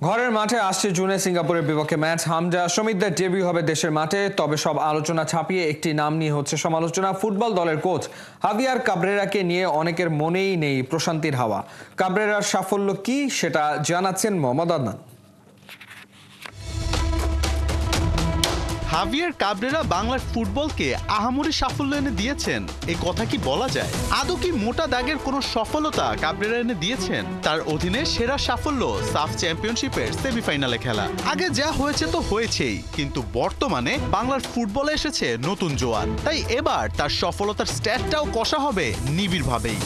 ঘরের মাঠে আসছে জুনে সিঙ্গাপুরের বিপক্ষে ম্যাচ। হামজা শমিতদের ডেবিউ হবে দেশের মাঠে। তবে সব আলোচনা ছাপিয়ে একটি নাম নিয়ে হচ্ছে সমালোচনা। ফুটবল দলের কোচ হাভিয়ার কাবরেরাকে নিয়ে অনেকের মনেই নেই প্রশান্তির হাওয়া। কাবরেরার সাফল্য কি সেটা জানাচ্ছেন মোহাম্মদ আদনান। হাভিয়ার কাবরেরা বাংলার ফুটবলকে আহামরি সাফল্য এনে দিয়েছেন, এই কথা কি বলা যায়? আদৌ কি মোটা দাগের কোনো সফলতা কাবরেরা এনে দিয়েছেন? তার অধীনে সেরা সাফল্য সাফ চ্যাম্পিয়নশিপের সেমিফাইনালে খেলা। আগে যা হয়েছে তো হয়েছেই, কিন্তু বর্তমানে বাংলার ফুটবলে এসেছে নতুন জোয়ার। তাই এবার তার সফলতার স্ট্যাটটাও কষা হবে নিবিড়ভাবেই।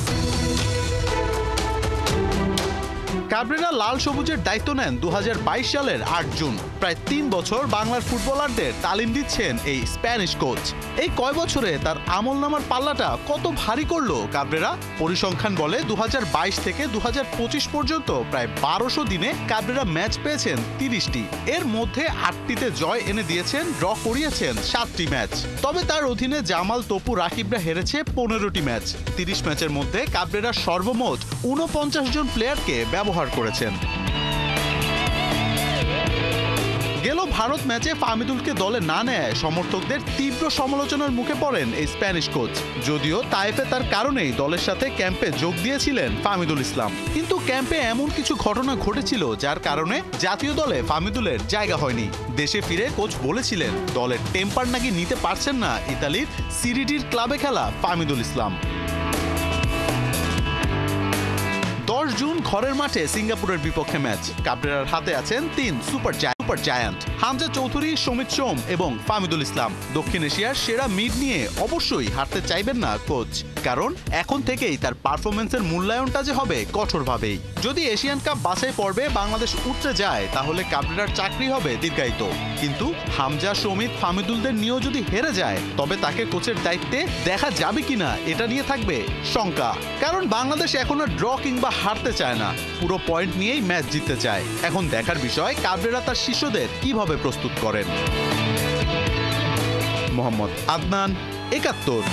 কাবরেরা লাল সবুজের দায়িত্ব নেন 2022 সালের 8 জুন। প্রায় 3 বছর বাংলার ফুটবলারদের তালিম দিচ্ছেন এই স্প্যানিশ কোচ। এই কয় বছরে তার আমলনামার পাল্লাটা কত ভারী করলো কাবরেরা? পরিসংখ্যান বলে 2022 থেকে 2025 পর্যন্ত প্রায় 1200 দিনে কাবরেরা ম্যাচ পেয়েছেন 30টি। এর মধ্যে 8টিতে জয় এনে দিয়েছেন, ড্র করিয়েছেন 7টি ম্যাচ। তবে তার অধীনে জামাল, তপু, রাকিবরা হেরেছে 15টি ম্যাচ। 30 ম্যাচের মধ্যে কাবরেরা সর্বমোট 49 জন প্লেয়ারকে ব্যবহার করেছেন। গেল ভারত ম্যাচে ফাহমিদুলকে দলে না নেয় সমর্থকদের তীব্র সমালোচনার মুখে পড়েন এই স্প্যানিশ কোচ। যদিও তাইফে তার কারণেই দলের সাথে ক্যাম্পে যোগ দিয়েছিলেন ফাহমিদুল ইসলাম, কিন্তু ক্যাম্পে এমন কিছু ঘটনা ঘটেছিল যার কারণে জাতীয় দলে ফাহমিদুলের জায়গা হয়নি। দেশে ফিরে কোচ বলেছিলেন দলের টেম্পার নাকি নিতে পারছেন না ইতালির সিরিডির ক্লাবে খেলা ফাহমিদুল ইসলাম। 10 জুন ঘরের মাঠে সিঙ্গাপুরের বিপক্ষে ম্যাচ। কাবরেরার হাতে আছেন 3 সুপার জায়ান্ট হামজা চৌধুরী, সমিত সোম এবং ফাহমিদুল ইসলাম। দক্ষিণ এশিয়ার সেরা মিড নিয়ে অবশ্যই হারতে চাইবেন না কোচ, কারণ এখন থেকেই তার পারফরমেন্সের মূল্যায়নটা যে হবে কঠোরভাবেই। যদি এশিয়ান কাপ বাছাই পর্বে বাংলাদেশ উতরে যায় তাহলে কাবরেরার চাকরি হবে দীর্ঘায়িত। কিন্তু হামজা, সমিত, ফাহমিদুলদের নিয়েও যদি হেরে যায় তবে তাকে কোচের দায়িত্বে দেখা যাবে কিনা এটা নিয়ে থাকবে শঙ্কা। কারণ বাংলাদেশ এখন আর ড্র কিংবা হারতে চায় না, পুরো পয়েন্ট নিয়েই ম্যাচ জিততে চায়। এখন দেখার বিষয় কাবরেরা তার শিষ্যদের কিভাবে প্রস্তুত করেন। মোহাম্মদ আদনান, ৭১।